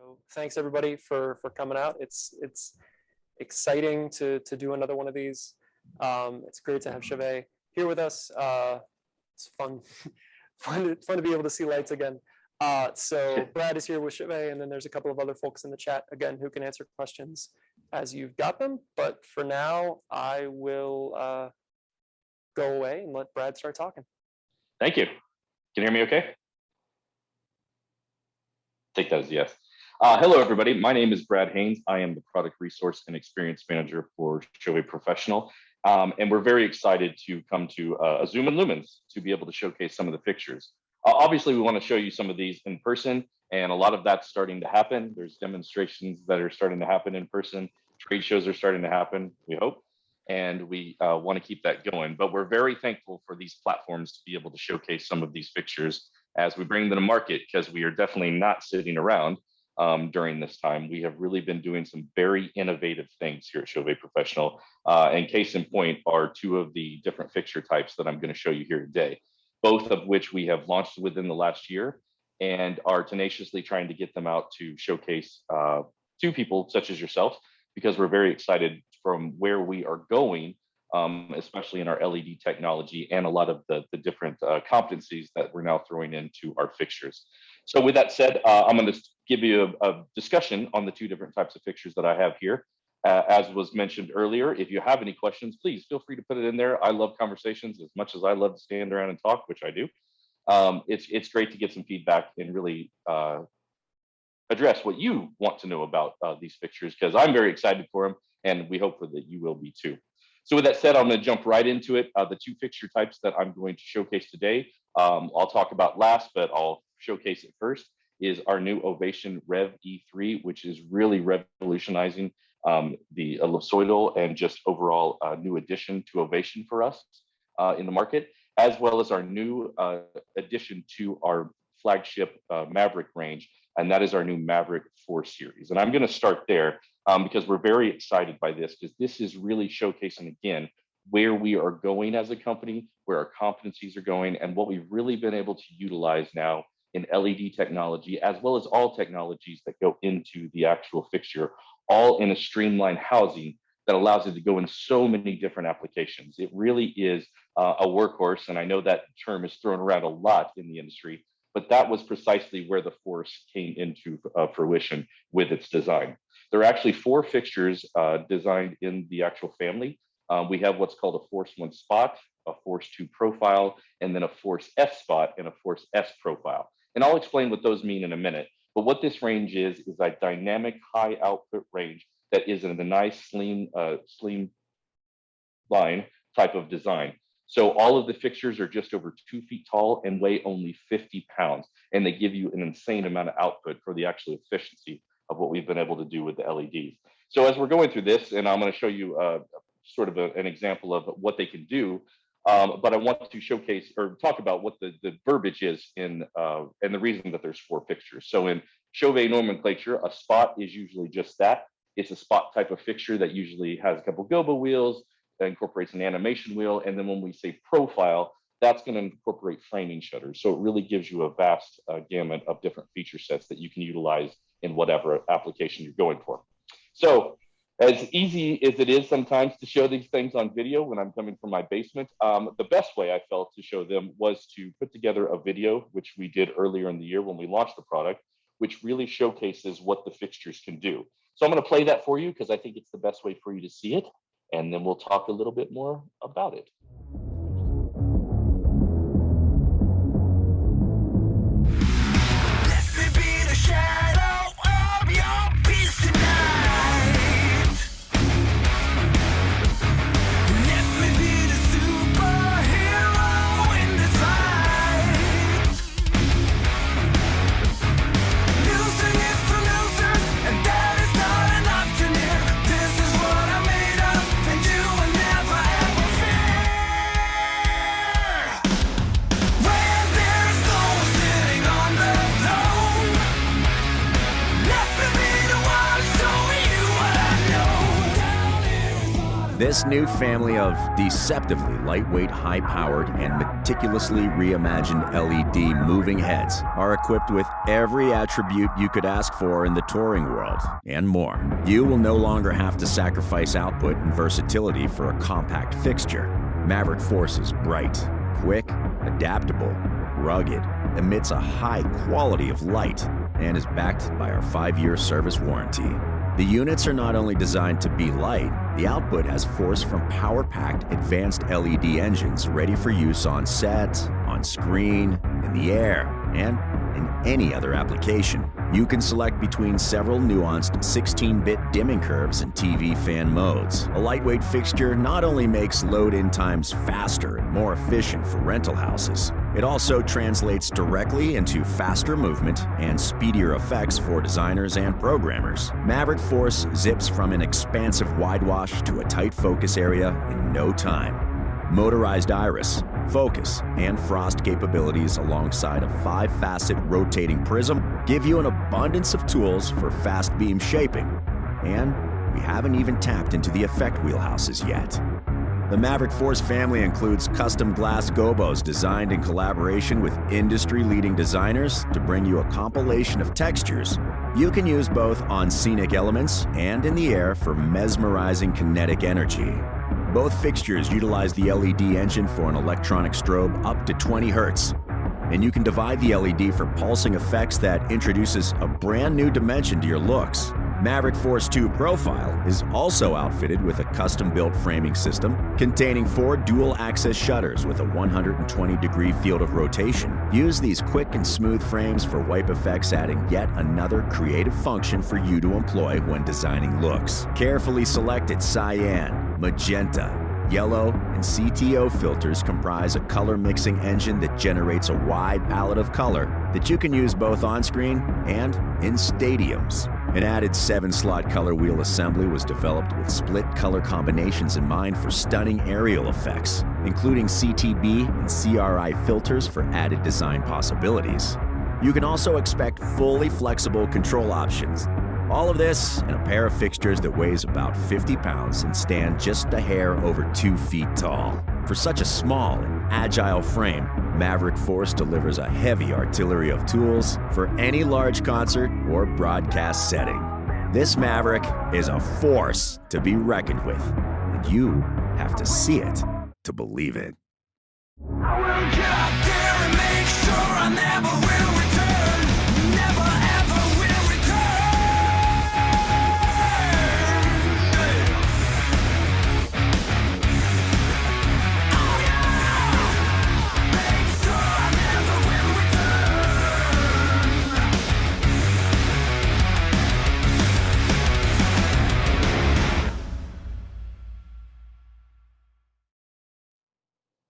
So thanks everybody for coming out. It's exciting to do another one of these. It's great to have Chauvet here with us. It's fun to be able to see lights again. So Brad is here with Chauvet, and then there's a couple of other folks in the chat again who can answer questions as you've got them. But for now, I will go away and let Brad start talking. Thank you. Can you hear me okay? Take that as a yes. Hello, everybody. My name is Brad Haynes. I am the Product Resource and Experience Manager for Chauvet Professional. And we're very excited to come to Zoomin Lumens to be able to showcase some of the fixtures. Obviously, we want to show you some of these in person, and a lot of that's starting to happen. There's demonstrations that are starting to happen in person. Trade shows are starting to happen, we hope. And we want to keep that going. But we're very thankful for these platforms to be able to showcase some of these fixtures as we bring them to market, because we are definitely not sitting around during this time. We have really been doing some very innovative things here at Chauvet Professional. And case in point are two of the different fixture types that I'm going to show you here today, both of which we have launched within the last year and are tenaciously trying to get them out to showcase to people such as yourself, because we're very excited from where we are going, especially in our LED technology and a lot of the different competencies that we're now throwing into our fixtures. So with that said, I'm going to give you a discussion on the two different types of fixtures that I have here. As was mentioned earlier, if you have any questions, please feel free to put it in there. I love conversations as much as I love to stand around and talk, which I do. It's great to get some feedback and really address what you want to know about these fixtures, because I'm very excited for them, and we hope that you will be too. So with that said, I'm going to jump right into it. The two fixture types that I'm going to showcase today, I'll talk about last, but I'll showcase it first, is our new Ovation Rev E3, which is really revolutionizing the ellipsoidal and just overall new addition to Ovation for us in the market, as well as our new addition to our flagship Maverick range, and that is our new Maverick Force series. And I'm going to start there because we're very excited by this, because this is really showcasing again where we are going as a company, where our competencies are going, and what we've really been able to utilize now in LED technology, as well as all technologies that go into the actual fixture, all in a streamlined housing that allows it to go in so many different applications. It really is a workhorse, and I know that term is thrown around a lot in the industry, but that was precisely where the Force came into fruition with its design. There are actually 4 fixtures designed in the actual family. We have what's called a Force 1 spot, a Force 2 profile, and then a Force S spot and a Force S profile. And I'll explain what those mean in a minute. But what this range is a dynamic high output range that is in a nice slim line type of design. So all of the fixtures are just over 2 feet tall and weigh only 50 pounds. And they give you an insane amount of output for the actual efficiency of what we've been able to do with the LEDs. So as we're going through this, and I'm going to show you sort of an example of what they can do, but I want to showcase or talk about what the verbiage is in and the reason that there's 4 fixtures. So in Chauvet nomenclature, a spot is usually just that. It's a spot type of fixture that usually has a couple gobo wheels, that incorporates an animation wheel. And then when we say profile, that's going to incorporate framing shutters. So it really gives you a vast gamut of different feature sets that you can utilize in whatever application you're going for. So as easy as it is sometimes to show these things on video when I'm coming from my basement, the best way I felt to show them was to put together a video, which we did earlier in the year when we launched the product, which really showcases what the fixtures can do. So I'm going to play that for you because I think it's the best way for you to see it. And then we'll talk a little bit more about it. This new family of deceptively lightweight, high-powered, and meticulously reimagined LED moving heads are equipped with every attribute you could ask for in the touring world, and more. You will no longer have to sacrifice output and versatility for a compact fixture. Maverick Force is bright, quick, adaptable, rugged, emits a high quality of light, and is backed by our 5-year service warranty. The units are not only designed to be light, the output has force from power-packed advanced LED engines ready for use on set, on screen, in the air, and in any other application. You can select between several nuanced 16-bit dimming curves and TV fan modes. A lightweight fixture not only makes load-in times faster and more efficient for rental houses, it also translates directly into faster movement and speedier effects for designers and programmers. Maverick Force zips from an expansive wide wash to a tight focus area in no time. Motorized iris, focus, and frost capabilities alongside a 5-facet rotating prism give you an abundance of tools for fast beam shaping. And we haven't even tapped into the effect wheelhouses yet. The Maverick Force family includes custom glass gobos designed in collaboration with industry-leading designers to bring you a compilation of textures you can use both on scenic elements and in the air for mesmerizing kinetic energy. Both fixtures utilize the LED engine for an electronic strobe up to 20 Hz. And you can divide the LED for pulsing effects that introduces a brand new dimension to your looks. Maverick Force 2 Profile is also outfitted with a custom-built framing system containing 4 dual-axis shutters with a 120-degree field of rotation. Use these quick and smooth frames for wipe effects, adding yet another creative function for you to employ when designing looks. Carefully selected cyan, magenta, yellow, and CTO filters comprise a color mixing engine that generates a wide palette of color that you can use both on-screen and in stadiums. An added 7-slot color wheel assembly was developed with split color combinations in mind for stunning aerial effects, including CTB and CRI filters for added design possibilities. You can also expect fully flexible control options. All of this in a pair of fixtures that weighs about 50 pounds and stand just a hair over 2 feet tall. For such a small and agile frame, Maverick Force delivers a heavy artillery of tools for any large concert or broadcast setting. This Maverick is a force to be reckoned with, and you have to see it to believe it. I will get out there and make sure I never will return. Never ever will return. Oh yeah! Make sure I never will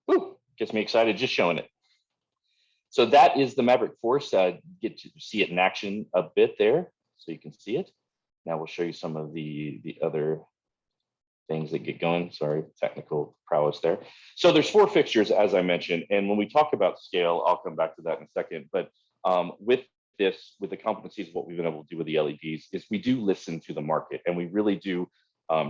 Woo, gets me excited just showing it. So that is the Maverick Force. Get to see it in action a bit there, so you can see it. Now we'll show you some of the other things that get going. Sorry, technical prowess there. So there's 4 fixtures, as I mentioned, and when we talk about scale, I'll come back to that in a second. But with the competencies of what we've been able to do with the LEDs, is we do listen to the market, and we really do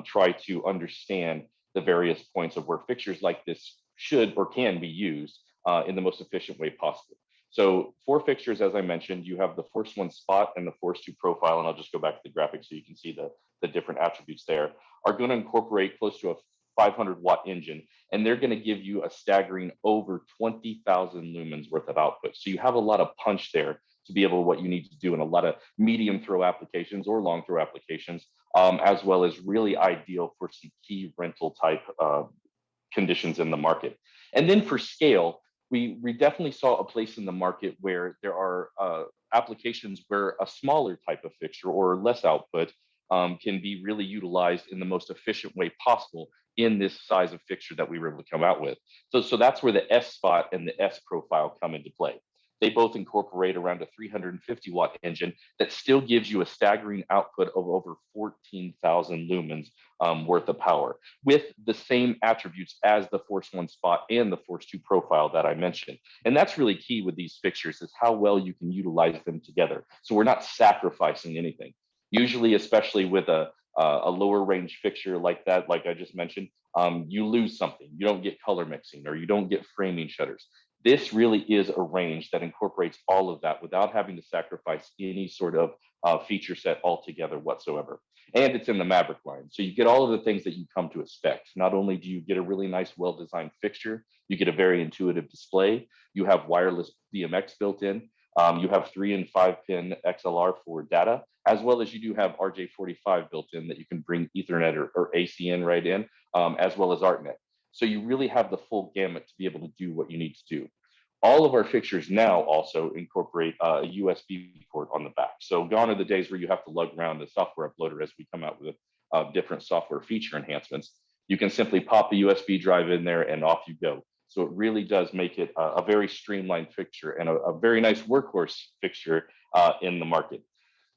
try to understand the various points of where fixtures like this should or can be used in the most efficient way possible. So 4 fixtures, as I mentioned, you have the Force 1 Spot and the Force 2 Profile, and I'll just go back to the graphic so you can see the different attributes there, are going to incorporate close to a 500-watt engine, and they're going to give you a staggering over 20,000 lumens worth of output. So you have a lot of punch there to be able to what you need to do in a lot of medium throw applications or long throw applications, as well as really ideal for some key rental type conditions in the market. And then for scale, we definitely saw a place in the market where there are applications where a smaller type of fixture or less output can be really utilized in the most efficient way possible in this size of fixture that we were able to come out with. So that's where the S Spot and the S Profile come into play. They both incorporate around a 350-watt engine that still gives you a staggering output of over 14,000 lumens worth of power, with the same attributes as the Force 1 Spot and the Force 2 Profile that I mentioned. And that's really key with these fixtures, is how well you can utilize them together. So we're not sacrificing anything. Usually, especially with a a lower range fixture like that, like I just mentioned, you lose something. You don't get color mixing or you don't get framing shutters. This really is a range that incorporates all of that without having to sacrifice any sort of feature set altogether whatsoever. And it's in the Maverick line. So you get all of the things that you come to expect. Not only do you get a really nice, well-designed fixture, you get a very intuitive display. You have wireless DMX built in. You have 3 and 5 pin XLR for data, as well as you do have RJ45 built in that you can bring Ethernet or ACN right in, as well as ArtNet. So you really have the full gamut to be able to do what you need to do. All of our fixtures now also incorporate a USB port on the back. So gone are the days where you have to lug around the software uploader as we come out with different software feature enhancements. You can simply pop the USB drive in there and off you go. So it really does make it a very streamlined fixture and a very nice workhorse fixture in the market.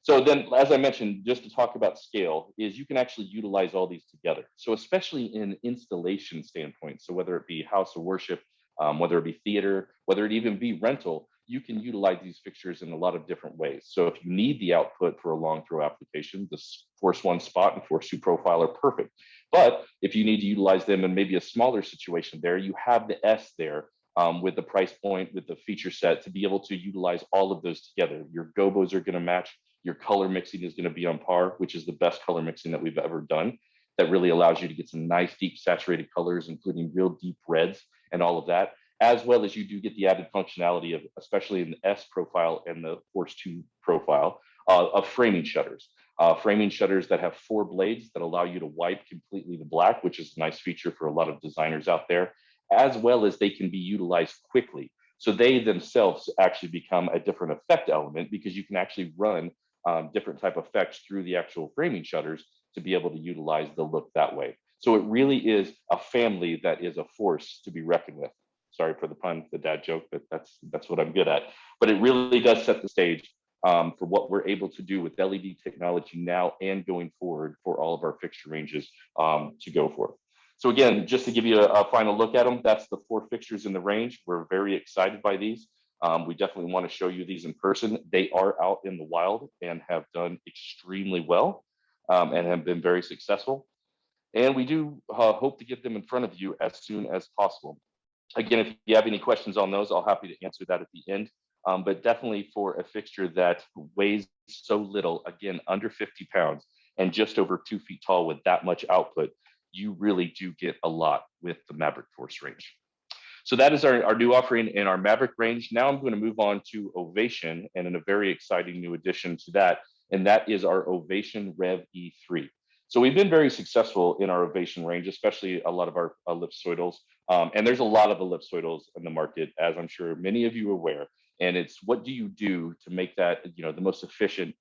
So then, as I mentioned, just to talk about scale, is you can actually utilize all these together. So especially in installation standpoint, so whether it be house of worship, whether it be theater, whether it even be rental, you can utilize these fixtures in a lot of different ways. So if you need the output for a long throw application, the Force 1 spot and Force 2 profile are perfect. But if you need to utilize them in maybe a smaller situation there, you have the S there with the price point, with the feature set to be able to utilize all of those together. Your gobos are going to match. Your color mixing is going to be on par, which is the best color mixing that we've ever done. That really allows you to get some nice deep saturated colors, including real deep reds and all of that, as well as you do get the added functionality of, especially in the S profile and the Force 2 profile, of framing shutters. Framing shutters that have 4 blades that allow you to wipe completely to black, which is a nice feature for a lot of designers out there, as well as they can be utilized quickly. So they themselves actually become a different effect element because you can actually run different type of effects through the actual framing shutters to be able to utilize the look that way. So it really is a family that is a force to be reckoned with. Sorry for the pun, the dad joke, but that's what I'm good at. But it really does set the stage for what we're able to do with LED technology now and going forward for all of our fixture ranges to go for. So again, just to give you a final look at them, that's the 4 fixtures in the range. We're very excited by these. We definitely want to show you these in person. They are out in the wild and have done extremely well and have been very successful. And we do hope to get them in front of you as soon as possible. Again, if you have any questions on those, I'll happy to answer that at the end. But definitely for a fixture that weighs so little, again, under 50 pounds and just over 2 feet tall with that much output, you really do get a lot with the Maverick Force range. So that is our new offering in our Maverick range. Now I'm going to move on to Ovation and in a very exciting new addition to that, and that is our Ovation Rev E3. So we've been very successful in our Ovation range, especially a lot of our ellipsoidals. And there's a lot of ellipsoidals in the market, as I'm sure many of you are aware. And it's what do you do to make that, the most efficient,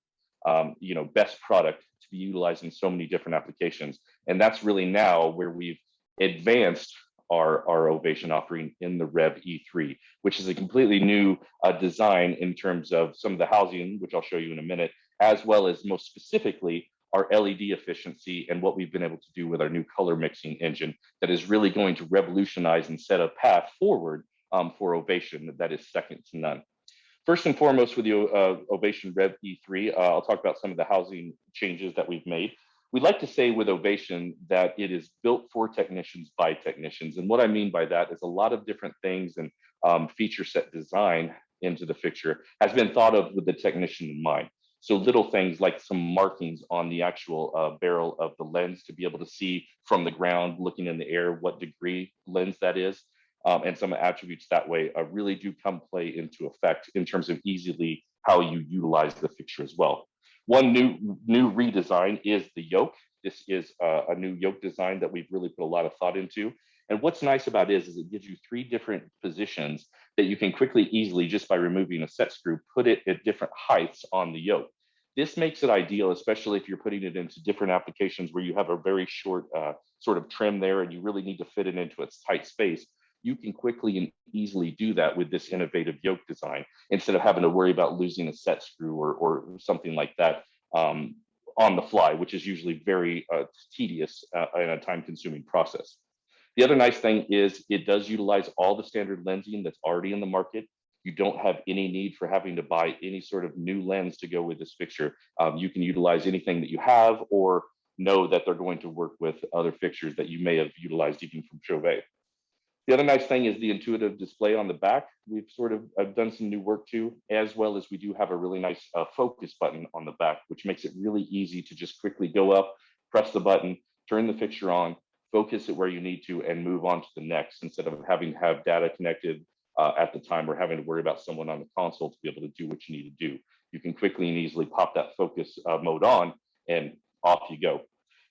best product to be utilized in so many different applications. And that's really now where we've advanced our Ovation offering in the Rev E3, which is a completely new design in terms of some of the housing, which I'll show you in a minute, as well as most specifically our LED efficiency and what we've been able to do with our new color mixing engine that is really going to revolutionize and set a path forward for Ovation that is second to none. First and foremost with the Ovation Rev E3, I'll talk about some of the housing changes that we've made. We'd like to say with Ovation that it is built for technicians by technicians. And what I mean by that is a lot of different things and feature set design into the fixture has been thought of with the technician in mind. So little things like some markings on the actual barrel of the lens to be able to see from the ground, looking in the air, what degree lens that is. And some attributes that way really do come play into effect in terms of easily how you utilize the fixture as well. One new redesign is the yoke. This is a new yoke design that we've really put a lot of thought into. And what's nice about it is it gives you 3 different positions that you can quickly, easily, just by removing a set screw, put it at different heights on the yoke. This makes it ideal, especially if you're putting it into different applications where you have a very short sort of trim there and you really need to fit it into its tight space. You can quickly and easily do that with this innovative yoke design instead of having to worry about losing a set screw or something like that on the fly, which is usually very tedious and a time-consuming process. The other nice thing is it does utilize all the standard lensing that's already in the market. You don't have any need for having to buy any sort of new lens to go with this fixture. You can utilize anything that you have or know that they're going to work with other fixtures that you may have utilized even from Chauvet. The other nice thing is the intuitive display on the back. We've sort of done some new work too, as well as we do have a really nice focus button on the back, which makes it really easy to just quickly go up, press the button, turn the fixture on, focus it where you need to, and move on to the next, instead of having to have data connected at the time or having to worry about someone on the console to be able to do what you need to do. You can quickly and easily pop that focus mode on and off you go.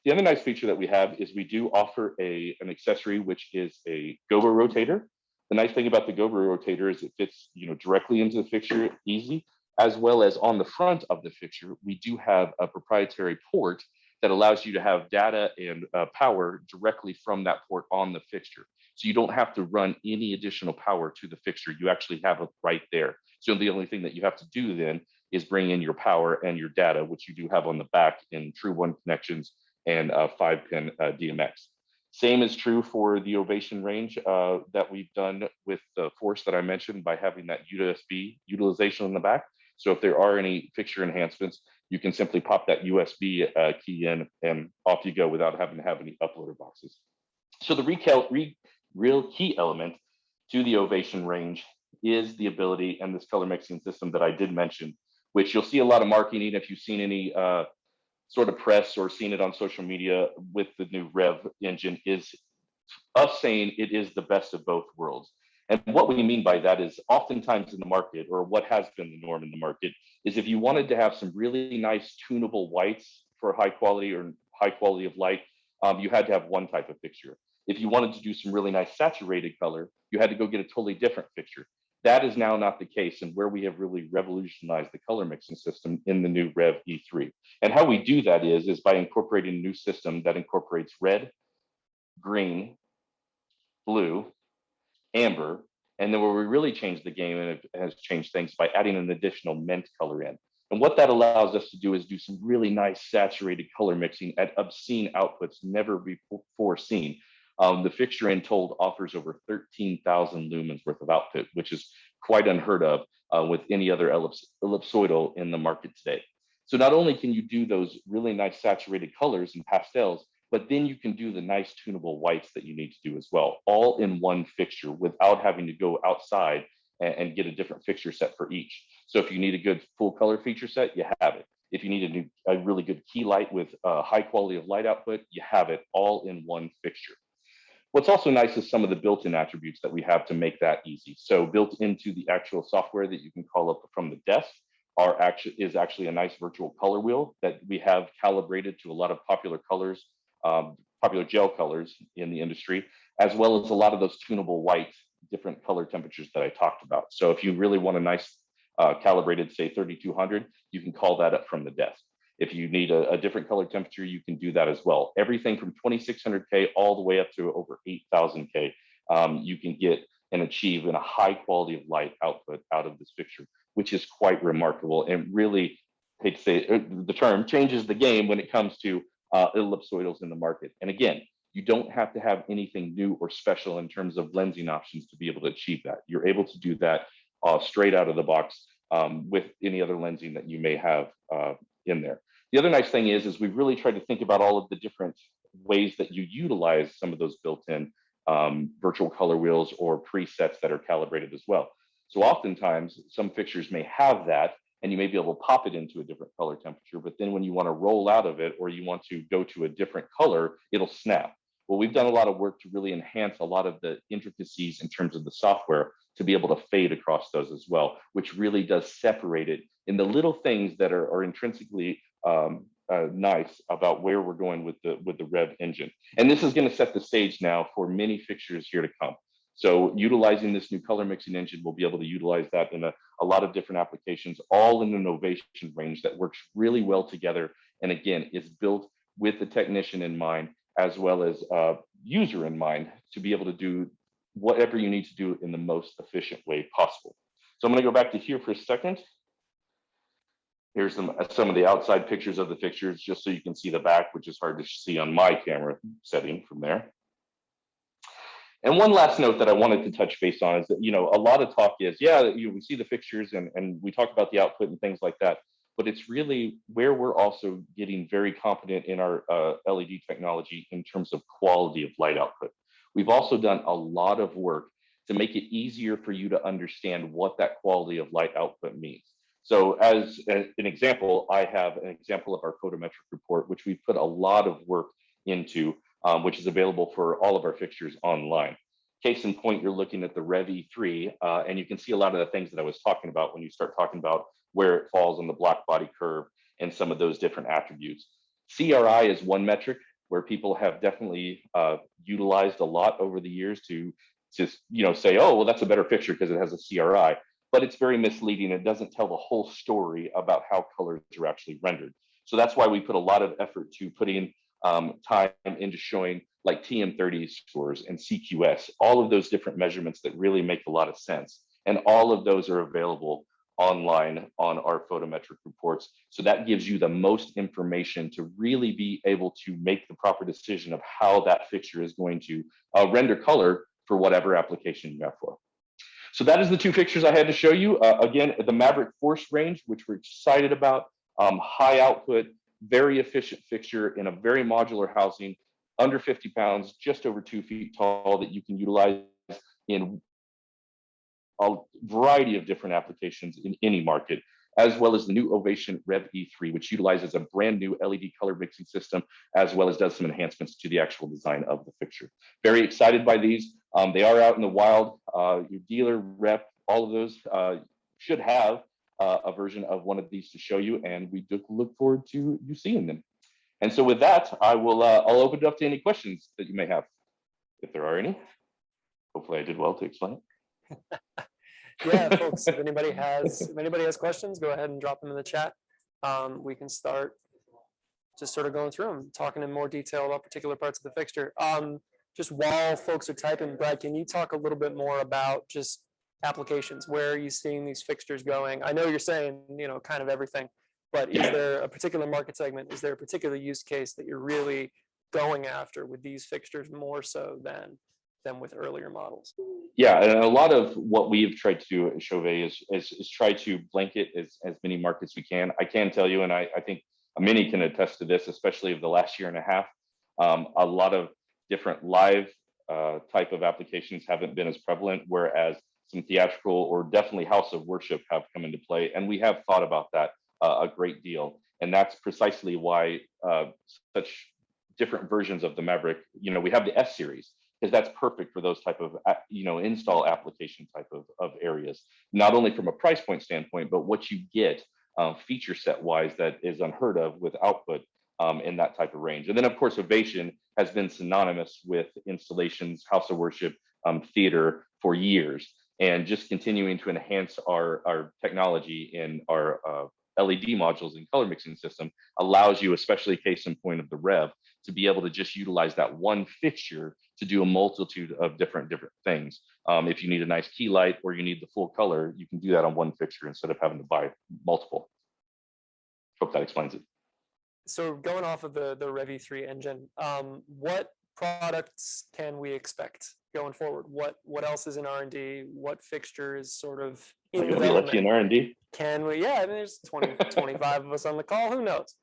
The other nice feature that we have is we do offer an accessory, which is a gobo rotator. The nice thing about the gobo rotator is it fits, directly into the fixture easy, as well as on the front of the fixture, we do have a proprietary port that allows you to have data and power directly from that port on the fixture. So you don't have to run any additional power to the fixture. You actually have it right there. So the only thing that you have to do then is bring in your power and your data, which you do have on the back in true 1 connections and 5-pin DMX. Same is true for the Ovation range that we've done with the Force that I mentioned by having that USB utilization in the back. So if there are any fixture enhancements, you can simply pop that USB key in and off you go without having to have any uploader boxes. So the real key element to the Ovation range is the ability and this color mixing system that I did mention, which you'll see a lot of marketing if you've seen any sort of press or seen it on social media with the new Rev engine, is us saying it is the best of both worlds. And what we mean by that is oftentimes in the market, or what has been the norm in the market, is if you wanted to have some really nice tunable whites for high quality or high quality of light, you had to have one type of fixture. If you wanted to do some really nice saturated color, you had to go get a totally different fixture. That is now not the case, and where we have really revolutionized the color mixing system in the new Rev E3. And how we do that is by incorporating a new system that incorporates red, green, blue, amber, and then where we really changed the game, and it has changed things by adding an additional mint color in. And what that allows us to do is do some really nice saturated color mixing at obscene outputs never before seen. The fixture in told offers over 13,000 lumens worth of output, which is quite unheard of with any other ellipsoidal in the market today. So not only can you do those really nice saturated colors and pastels, but then you can do the nice tunable whites that you need to do as well, all in one fixture without having to go outside and get a different fixture set for each. So if you need a good full color feature set, you have it. If you need a really good key light with high quality of light output, you have it all in one fixture. What's also nice is some of the built-in attributes that we have to make that easy. So built into the actual software that you can call up from the desk is actually a nice virtual color wheel that we have calibrated to a lot of popular colors, popular gel colors in the industry, as well as a lot of those tunable white, different color temperatures that I talked about. So if you really want a nice calibrated, say 3200, you can call that up from the desk. If you need a different color temperature, you can do that as well. Everything from 2600K all the way up to over 8000K, you can get and achieve in a high quality of light output out of this fixture, which is quite remarkable and really, hate to say the term, changes the game when it comes to ellipsoidals in the market. And again, you don't have to have anything new or special in terms of lensing options to be able to achieve that. You're able to do that straight out of the box with any other lensing that you may have in there. The other nice thing is we've really tried to think about all of the different ways that you utilize some of those built-in virtual color wheels or presets that are calibrated as well. So oftentimes some fixtures may have that, and you may be able to pop it into a different color temperature, but then when you want to roll out of it or you want to go to a different color, it'll snap. Well, we've done a lot of work to really enhance a lot of the intricacies in terms of the software to be able to fade across those as well, which really does separate it in the little things that are intrinsically nice about where we're going with the Rev engine. And this is going to set the stage now for many fixtures here to come. So utilizing this new color mixing engine, we'll be able to utilize that in a lot of different applications, all in an Ovation range that works really well together. And again, is built with the technician in mind, as well as user in mind, to be able to do whatever you need to do in the most efficient way possible. So I'm going to go back to here for a second. Here's some of the outside pictures of the fixtures, just so you can see the back, which is hard to see on my camera setting from there. And one last note that I wanted to touch base on is that, a lot of talk is, we see the fixtures and we talk about the output and things like that. but it's really where we're also getting very competent in our LED technology in terms of quality of light output. We've also done a lot of work to make it easier for you to understand what that quality of light output means. So as an example, I have an example of our photometric report, which we've put a lot of work into, which is available for all of our fixtures online. Case in point, you're looking at the Rev E3, and you can see a lot of the things that I was talking about when you start talking about where it falls on the black body curve and some of those different attributes. CRI is one metric where people have definitely utilized a lot over the years to just say, oh, well, that's a better fixture because it has a CRI, but it's very misleading. It doesn't tell the whole story about how colors are actually rendered. So that's why we put a lot of effort to putting time into showing like TM30 scores and CQS, all of those different measurements that really make a lot of sense. And all of those are available online on our photometric reports. So that gives you the most information to really be able to make the proper decision of how that fixture is going to render color for whatever application you have for. So that is the two fixtures I had to show you. Again, the Maverick Force range, which we're excited about, high output, very efficient fixture in a very modular housing, under 50 pounds, just over 2 feet tall, that you can utilize in a variety of different applications in any market, as well as the new Ovation Rev E3, which utilizes a brand new LED color mixing system, as well as does some enhancements to the actual design of the fixture. Very excited by these. They are out in the wild. Your dealer, rep, all of those should have a version of one of these to show you, and we do look forward to you seeing them. And so with that, I'll open it up to any questions that you may have, if there are any. Hopefully I did well to explain it. Yeah, folks, if anybody has questions, go ahead and drop them in the chat. We can start just sort of going through them, talking in more detail about particular parts of the fixture. Just while folks are typing, Brad, can you talk a little bit more about just applications? Where are you seeing these fixtures going? I know you're saying, kind of everything, but is there a particular market segment? Is there a particular use case that you're really going after with these fixtures more so than with earlier models? Yeah, and a lot of what we've tried to do at Chauvet is try to blanket as many markets we can. I can tell you, and I think many can attest to this, especially of the last year and a half, a lot of different live type of applications haven't been as prevalent, whereas some theatrical or definitely house of worship have come into play. And we have thought about that a great deal. And that's precisely why such different versions of the Maverick, we have the S series, because that's perfect for those type of, install application type of areas, not only from a price point standpoint, but what you get feature set wise that is unheard of with output in that type of range. And then of course, Ovation has been synonymous with installations, house of worship, theater for years, and just continuing to enhance our technology in our LED modules and color mixing system allows you, especially case in point of the Rev, to be able to just utilize that one fixture to do a multitude of different things. If you need a nice key light or you need the full color, you can do that on one fixture instead of having to buy multiple. Hope that explains it. So going off of the Rev E3 engine, what products can we expect going forward? What else is in R&D? What fixture is sort of in You'll be lucky in R&D. Can we? Yeah, I mean, there's 25 of us on the call. Who knows?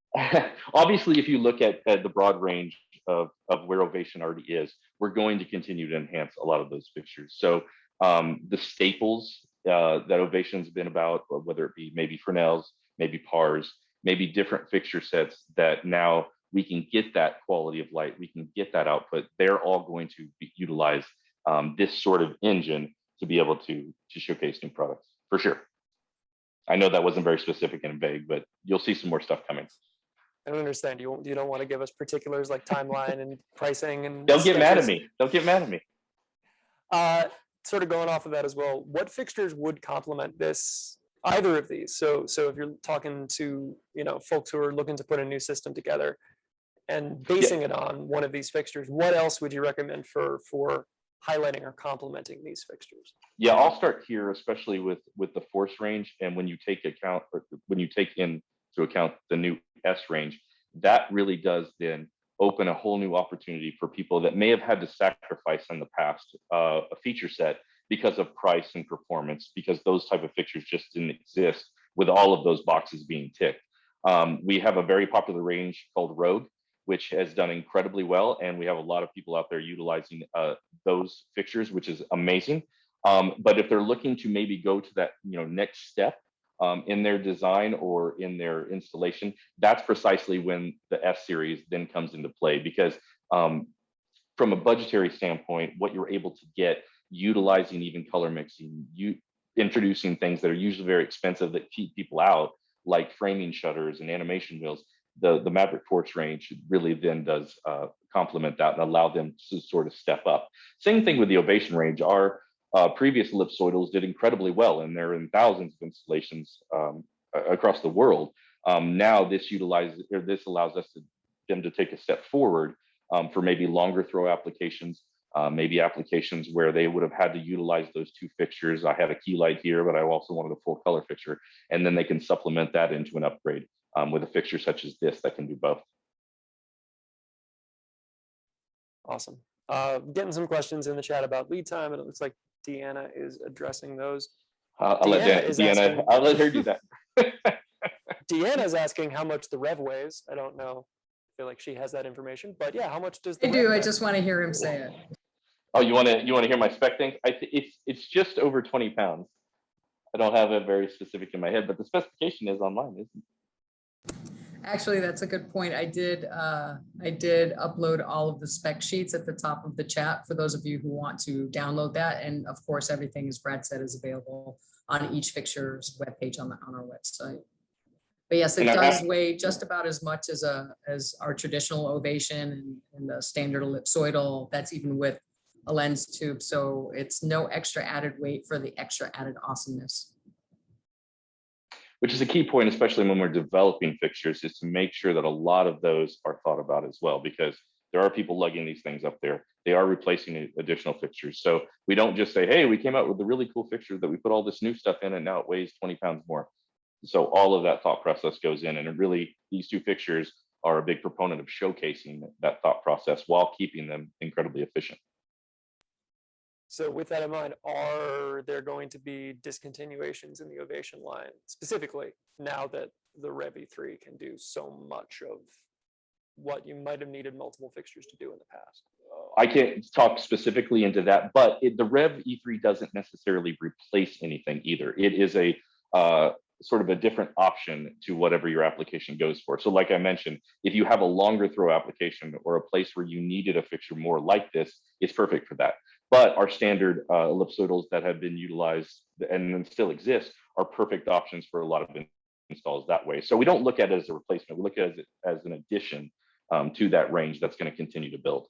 Obviously, if you look at the broad range of where Ovation already is, we're going to continue to enhance a lot of those fixtures. So the staples that Ovation's been about, whether it be maybe Fresnels, maybe Pars, maybe different fixture sets that now we can get that quality of light, we can get that output, they're all going to utilize this sort of engine to be able to showcase new products, for sure. I know that wasn't very specific and vague, but you'll see some more stuff coming. I don't understand. You don't want to give us particulars like timeline and pricing and They'll get mad at me. They'll get mad at me. Sort of going off of that as well, what fixtures would complement this, either of these? So if you're talking to folks who are looking to put a new system together and basing it on one of these fixtures, what else would you recommend for highlighting or complementing these fixtures? Yeah, I'll start here, especially with the Force range, and when you take into account the new S range, that really does then open a whole new opportunity for people that may have had to sacrifice in the past a feature set because of price and performance, because those type of fixtures just didn't exist with all of those boxes being ticked. We have a very popular range called Rogue, which has done incredibly well, and we have a lot of people out there utilizing those fixtures, which is amazing. But if they're looking to maybe go to that next step in their design or in their installation, that's precisely when the F series then comes into play, because from a budgetary standpoint, what you're able to get utilizing even color mixing, introducing things that are usually very expensive that keep people out, like framing shutters and animation wheels, the Maverick Force range really then does complement that and allow them to sort of step up. Same thing with the Ovation range. Our previous ellipsoidals did incredibly well, and they're in thousands of installations across the world. Now this allows us them to take a step forward for maybe longer throw applications, maybe applications where they would have had to utilize those two fixtures. I had a key light here, but I also wanted a full color fixture, and then they can supplement that into an upgrade with a fixture such as this that can do both. Awesome. Getting some questions in the chat about lead time, and it looks like Deanna is addressing those. I'll let her do that. Deanna is asking how much the Rev weighs. I don't know. I feel like she has that information, but yeah, how much does the I Rev do. I weigh? just want to hear him say it. Oh, you want to hear my spec thing? It's just over 20 pounds. I don't have it very specific in my head, but the specification is online, isn't it? Actually, that's a good point. I did upload all of the spec sheets at the top of the chat for those of you who want to download that. And of course, everything, as Brad said, is available on each fixture's webpage on our website. But yes, it does weigh just about as much as our traditional Ovation and the standard ellipsoidal. That's even with a lens tube. So it's no extra added weight for the extra added awesomeness. Which is a key point, especially when we're developing fixtures, is to make sure that a lot of those are thought about as well, because there are people lugging these things up there. They are replacing additional fixtures. So we don't just say, hey, we came out with a really cool fixture that we put all this new stuff in and now it weighs 20 pounds more. So all of that thought process goes in, and really these two fixtures are a big proponent of showcasing that thought process while keeping them incredibly efficient. So with that in mind, are there going to be discontinuations in the Ovation line, specifically now that the Rev E3 can do so much of what you might have needed multiple fixtures to do in the past? I can't talk specifically into that, but the Rev E3 doesn't necessarily replace anything either. It is a sort of a different option to whatever your application goes for. So like I mentioned, if you have a longer throw application or a place where you needed a fixture more like this, it's perfect for that. But our standard ellipsoidals that have been utilized and still exist are perfect options for a lot of installs that way. So we don't look at it as a replacement. We look at it as an addition to that range that's going to continue to build.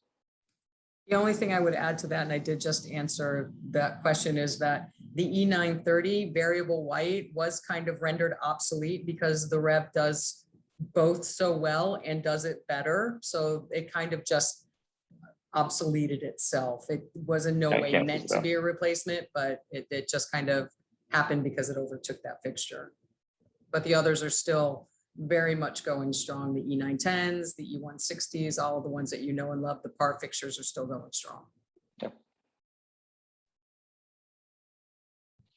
The only thing I would add to that, and I did just answer that question, is that the E930 variable white was kind of rendered obsolete because the Rev does both so well and does it better. So it kind of just obsoleted itself. It was in no way meant to be a replacement, but it just kind of happened because it overtook that fixture. But the others are still very much going strong. The E910s, the E160s, all of the ones that you know and love, the PAR fixtures are still going strong. Yep.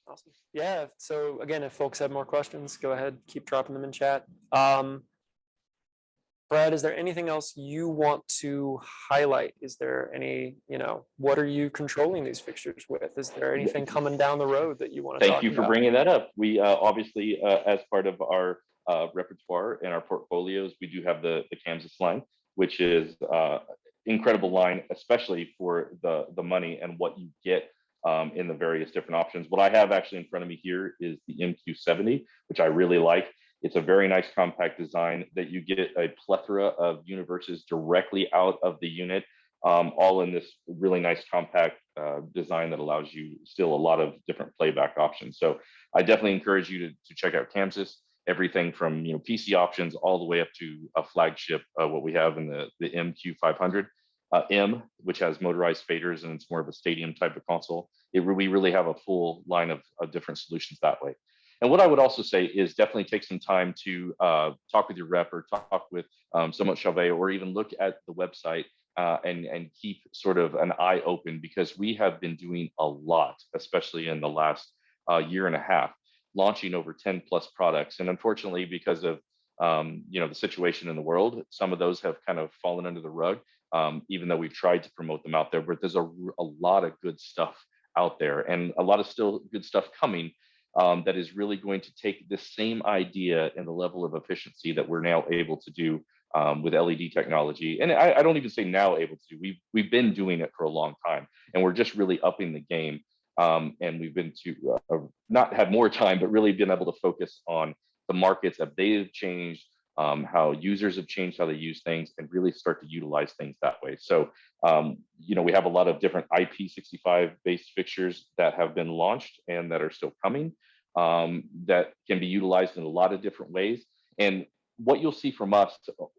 Awesome. Yeah. So again, if folks have more questions, go ahead, keep dropping them in chat. Brad, is there anything else you want to highlight? Is there any, what are you controlling these fixtures with? Is there anything coming down the road that you want to talk about? Thank you for bringing that up. We obviously, as part of our repertoire and our portfolios, we do have the Kansas line, which is incredible line, especially for the money and what you get in the various different options. What I have actually in front of me here is the MQ70, which I really like. It's a very nice compact design that you get a plethora of universes directly out of the unit, all in this really nice compact design that allows you still a lot of different playback options. So I definitely encourage you to check out Kansas. Everything from PC options all the way up to a flagship, what we have in the MQ500 M, which has motorized faders and it's more of a stadium type of console. We really have a full line of different solutions that way. And what I would also say is definitely take some time to talk with your rep or talk with someone at Chauvet, or even look at the website and keep sort of an eye open, because we have been doing a lot, especially in the last year and a half, launching over 10 plus products. And unfortunately, because of the situation in the world. Some of those have kind of fallen under the rug, even though we've tried to promote them out there. But there's a lot of good stuff out there, and a lot of still good stuff coming that is really going to take this same idea and the level of efficiency that we're now able to do with LED technology. And I don't even say now able to do. We've been doing it for a long time, and we're just really upping the game. And we've been to not have more time, but really been able to focus on the markets that they've changed, how users have changed how they use things, and really start to utilize things that way. So, we have a lot of different IP65 based fixtures that have been launched and that are still coming that can be utilized in a lot of different ways. And what you'll see from us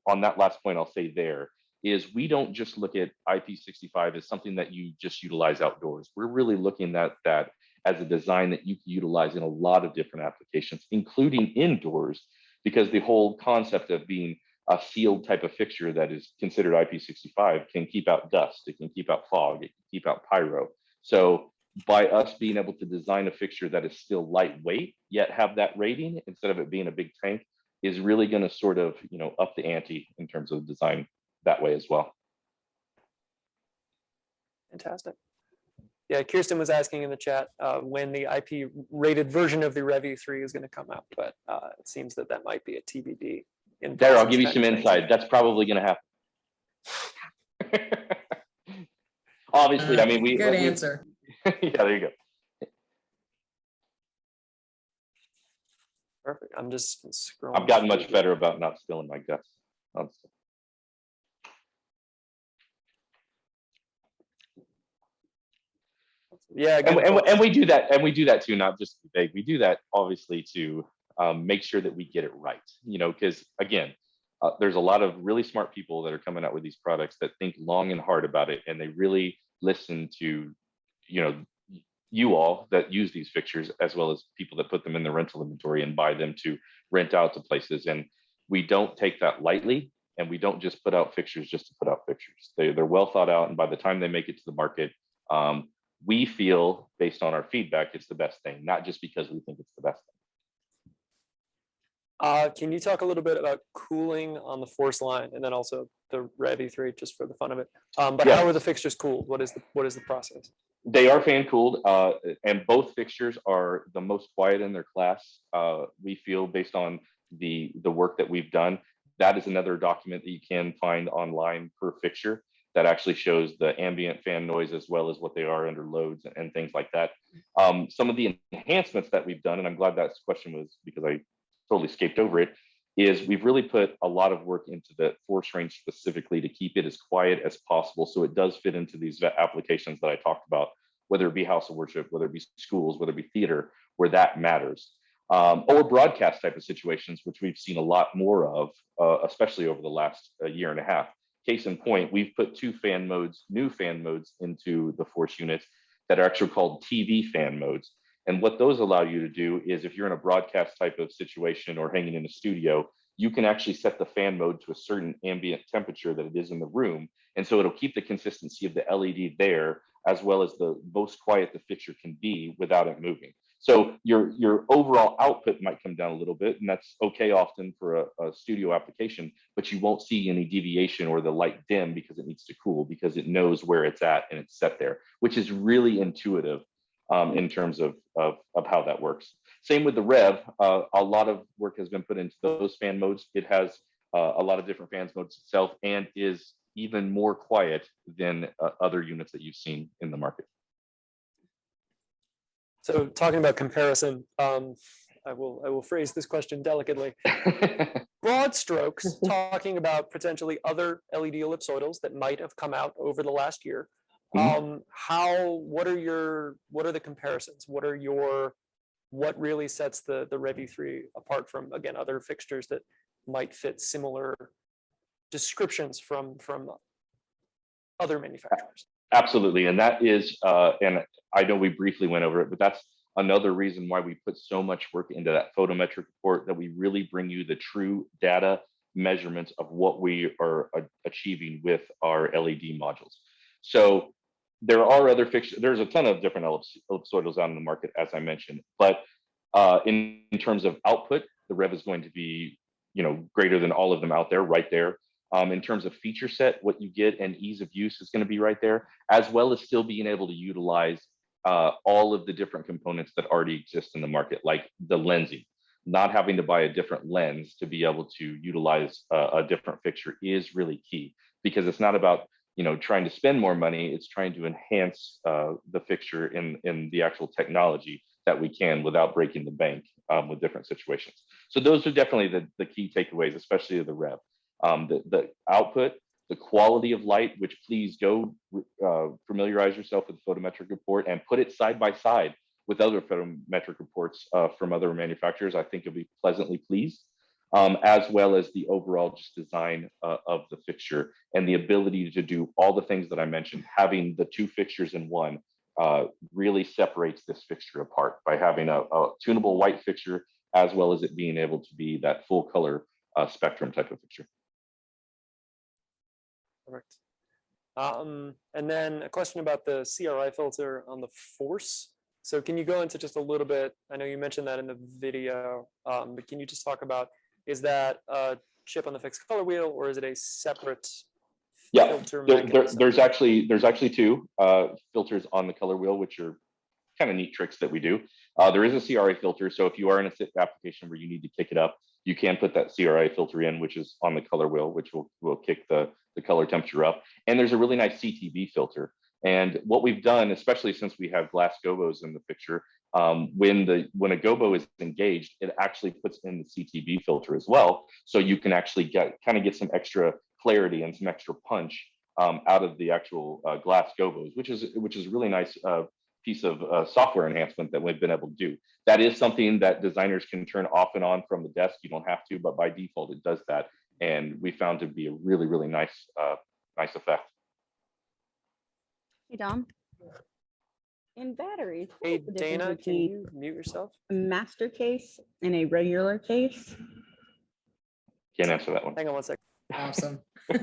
on that last point, I'll say there, is we don't just look at IP65 as something that you just utilize outdoors. We're really looking at that as a design that you can utilize in a lot of different applications, including indoors, because the whole concept of being a sealed type of fixture that is considered IP65 can keep out dust, it can keep out fog, it can keep out pyro. So by us being able to design a fixture that is still lightweight, yet have that rating, instead of it being a big tank, is really gonna sort of, up the ante in terms of design that way as well. Fantastic. Yeah, Kirsten was asking in the chat when the IP rated version of the Rev E3 is going to come out, but it seems that might be a TBD. There, I'll give you some insight. That's probably going to happen. Obviously, I mean, good answer. Yeah, there you go. Perfect. I'm just scrolling. I've gotten much better about not spilling my guts. Honestly. Yeah, and we do that too, not just vague. We do that obviously to make sure that we get it right, because again, there's a lot of really smart people that are coming out with these products that think long and hard about it, and they really listen to you all that use these fixtures, as well as people that put them in the rental inventory and buy them to rent out to places. And we don't take that lightly, and we don't just put out fixtures just to put out fixtures. They're well thought out, and by the time they make it to the market, we feel, based on our feedback, it's the best thing, not just because we think it's the best thing. Can you talk a little bit about cooling on the Force line, and then also the Rev E3, just for the fun of it? But Yes. How are the fixtures cooled? What is the process? They are fan cooled, and both fixtures are the most quiet in their class. We feel, based on the work that we've done. That is another document that you can find online per fixture that actually shows the ambient fan noise as well as what they are under loads and things like that. Some of the enhancements that we've done, and I'm glad that question was, because I totally escaped over it, is we've really put a lot of work into the Force range specifically to keep it as quiet as possible, so it does fit into these applications that I talked about, whether it be house of worship, whether it be schools, whether it be theater, where that matters. Or broadcast type of situations, which we've seen a lot more of, especially over the last year and a half. Case in point, we've put new fan modes into the Force units that are actually called TV fan modes. And what those allow you to do is, if you're in a broadcast type of situation or hanging in a studio, you can actually set the fan mode to a certain ambient temperature that it is in the room. And so it'll keep the consistency of the LED there, as well as the most quiet the fixture can be without it moving. So your overall output might come down a little bit, and that's okay often for a studio application, but you won't see any deviation or the light dim because it needs to cool, because it knows where it's at and it's set there, which is really intuitive in terms of how that works. Same with the Rev. A lot of work has been put into those fan modes. It has a lot of different fan modes itself, and is even more quiet than other units that you've seen in the market. So, talking about comparison, I will phrase this question delicately. Broad strokes, talking about potentially other LED ellipsoidals that might have come out over the last year. What are the comparisons? What really sets the Rev E3 apart from, again, other fixtures that might fit similar descriptions from other manufacturers? Absolutely, and that is, and I know we briefly went over it, but that's another reason why we put so much work into that photometric report, that we really bring you the true data measurements of what we are achieving with our LED modules. So there are other fixtures. There's a ton of different ellipsoidals out in the market, as I mentioned, but in terms of output, the Rev is going to be greater than all of them out there, right there. In terms of feature set, what you get and ease of use is going to be right there, as well as still being able to utilize all of the different components that already exist in the market, like the lensing. Not having to buy a different lens to be able to utilize a different fixture is really key, because it's not about trying to spend more money. It's trying to enhance the fixture in the actual technology that we can without breaking the bank with different situations. So those are definitely the key takeaways, especially of the Rev. The output, the quality of light, which please go familiarize yourself with the photometric report and put it side by side with other photometric reports from other manufacturers. I think you'll be pleasantly pleased, as well as the overall just design of the fixture and the ability to do all the things that I mentioned. Having the two fixtures in one really separates this fixture apart by having a tunable white fixture, as well as it being able to be that full color spectrum type of fixture. Correct. And then a question about the CRI filter on the Force. So can you go into just a little bit? I know you mentioned that in the video, but can you just talk about, is that a chip on the fixed color wheel, or is it a separate filter mechanism? There's actually two filters on the color wheel, which are kind of neat tricks that we do. There is a CRI filter, so if you are in a application where you need to kick it up, you can put that CRI filter in, which is on the color wheel, which will kick the color temperature up. And there's a really nice CTB filter. And what we've done, especially since we have glass gobos in the picture, when a gobo is engaged, it actually puts in the CTB filter as well. So you can actually get some extra clarity and some extra punch out of the actual glass gobos, which is a really nice piece of software enhancement that we've been able to do. That is something that designers can turn off and on from the desk. You don't have to, but by default it does that. And we found to be a really, really nice effect. Hey, Dom. In batteries. Hey, Dana, can you mute yourself? A master case and a regular case. Can't answer that one. Hang on one second. Awesome. I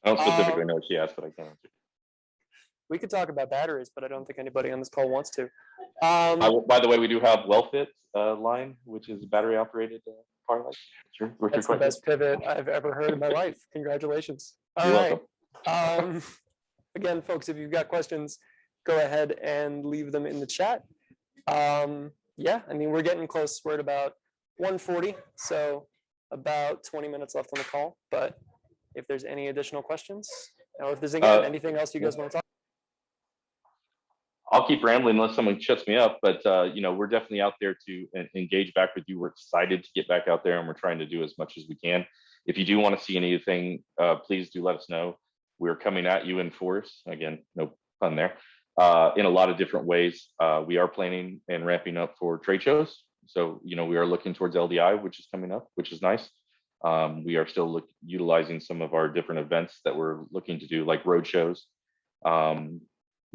don't specifically know what she asked, but I can't answer. We could talk about batteries, but I don't think anybody on this call wants to. By the way, we do have WellFit line, which is a battery operated power light. Sure. That's the best pivot I've ever heard in my life. Congratulations. All You're right. welcome. Again, folks, if you've got questions, go ahead and leave them in the chat. Yeah, I mean, we're getting close. We're at about 1:40, so about 20 minutes left on the call. But if there's any additional questions, or if there's anything else you guys want to talk. I'll keep rambling unless someone shuts me up, but we're definitely out there to engage back with you. We're excited to get back out there, and we're trying to do as much as we can. If you do want to see anything, please do let us know. We're coming at you in force. Again, no pun there. In a lot of different ways. We are planning and ramping up for trade shows. So, we are looking towards LDI, which is coming up, which is nice. We are still utilizing some of our different events that we're looking to do, like road shows.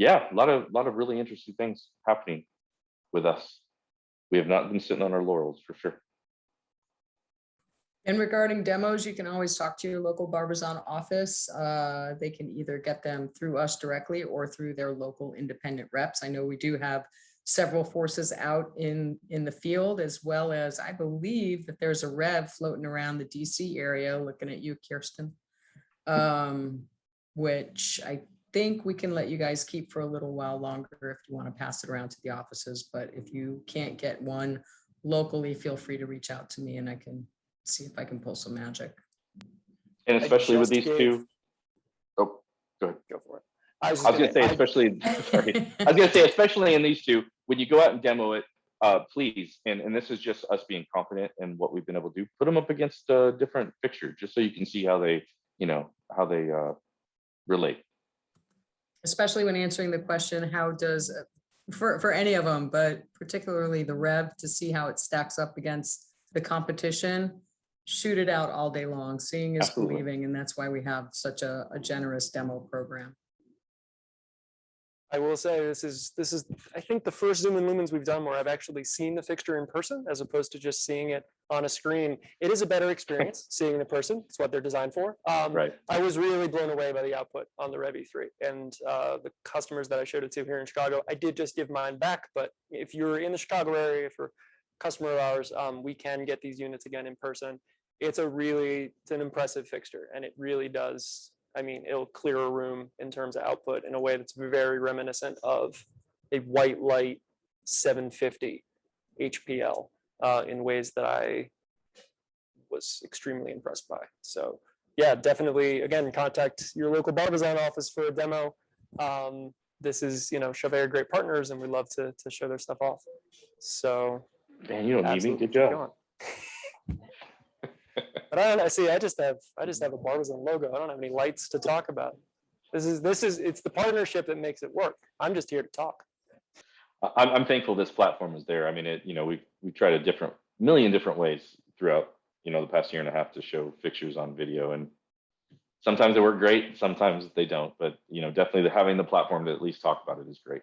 Yeah, a lot of really interesting things happening with us. We have not been sitting on our laurels, for sure. And regarding demos, you can always talk to your local Barbizon office. They can either get them through us directly or through their local independent reps. I know we do have several forces out in the field, as well as I believe that there's a Rev floating around the DC area, looking at you, Kirsten, which I think we can let you guys keep for a little while longer if you want to pass it around to the offices. But if you can't get one locally, feel free to reach out to me and I can see if I can pull some magic. And especially with these two. Oh, go ahead. Go for it. I was going to say, especially, sorry. I was going to say, especially in these two, when you go out and demo it, please, and this is just us being confident in what we've been able to do, put them up against a different fixture, just so you can see how they, relate. Especially when answering the question, how does, for any of them, but particularly the Rev, to see how it stacks up against the competition, shoot it out all day long. Seeing is Absolutely. believing, and that's why we have such a generous demo program. I will say this is I think the first Zoom and Lumens we've done where I've actually seen the fixture in person as opposed to just seeing it on a screen. It is a better experience seeing it in person. It's what they're designed for. Right. I was really blown away by the output on the Rev E3 and the customers that I showed it to here in Chicago. I did just give mine back, but if you're in the Chicago area, if you're a customer of ours, we can get these units again in person. It's an impressive fixture, and it really does. I mean, it'll clear a room in terms of output in a way that's very reminiscent of a white light 750 HPL in ways that I was extremely impressed by. So yeah, definitely, again, contact your local Barbizon office for a demo. This is, Chauvet are great partners, and we love to show their stuff off. So Man, you don't need me. absolutely Good keep job. going. But I see. I just have a Barbizon logo. I don't have any lights to talk about. It's the partnership that makes it work. I'm just here to talk. I'm thankful this platform is there. I mean, we tried a million different ways throughout, the past year and a half to show fixtures on video, and sometimes they work great, sometimes they don't. But definitely having the platform to at least talk about it is great.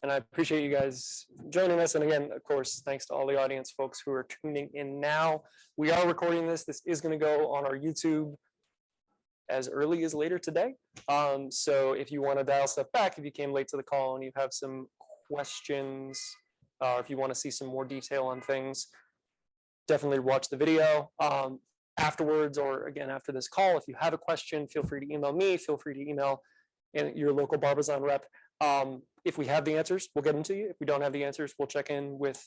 And I appreciate you guys joining us. And again, of course, thanks to all the audience folks who are tuning in now. We are recording this. This is going to go on our YouTube as early as later today. So if you want to dial stuff back, if you came late to the call and you have some questions, if you want to see some more detail on things, definitely watch the video afterwards, or again, after this call. If you have a question, feel free to email me, feel free to email your local Barbizon rep. If we have the answers, we'll get them to you. If we don't have the answers, we'll check in with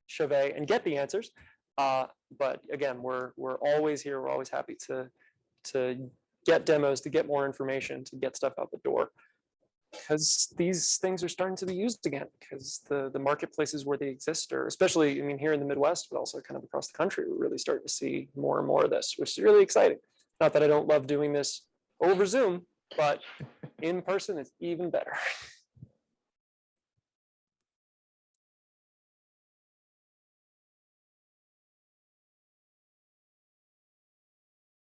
Chauvet and get the answers. But again, we're always here. We're always happy to get demos, to get more information, to get stuff out the door, because these things are starting to be used again, because the marketplaces where they exist are, especially, here in the Midwest, but also kind of across the country, we're really starting to see more and more of this, which is really exciting. Not that I don't love doing this over Zoom, but in person is even better.